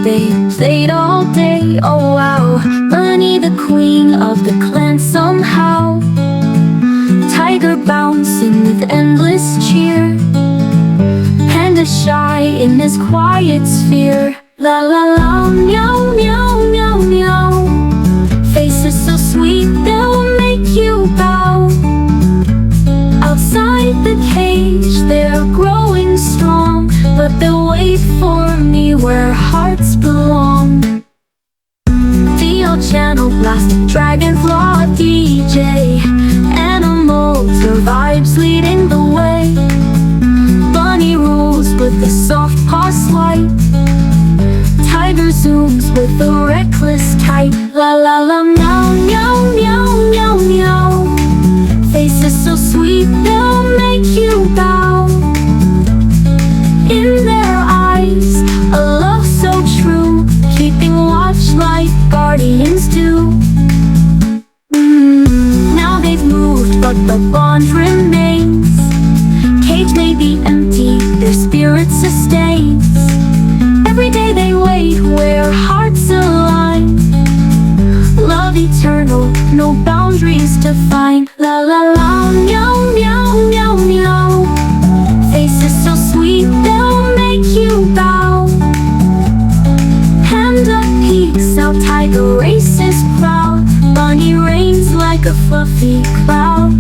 they played all day. Oh wow, Bunny the queen of the clan somehow. Tiger bouncing with endless cheer. Panda shy in his quiet sphere. La la la, meow meow meow meow. Faces so sweet they'll make you bow. Outside the cage they're growing strong, but they'll wait for me where hearts belong. The channel blast, Dragonflaw DJ. Animals or vibes leading the way. Bunny rules with the soft paw swipe. Tiger zooms with the reckless type. La la la, meow meow meow meow meow. Faces so sweet they'll make you bow. In their eyes a love so true, keeping watch like guardians do. Now they've moved but the bond remains. Cage may be empty, their spirit sustains. Every day they wait where hearts align. Love eternal, no boundaries to find. La la la, meow meow meow meow. Faces so sweet they'll make you bow. Panda peeks out, tiger races proud. Bunny reigns like a fluffy cloud.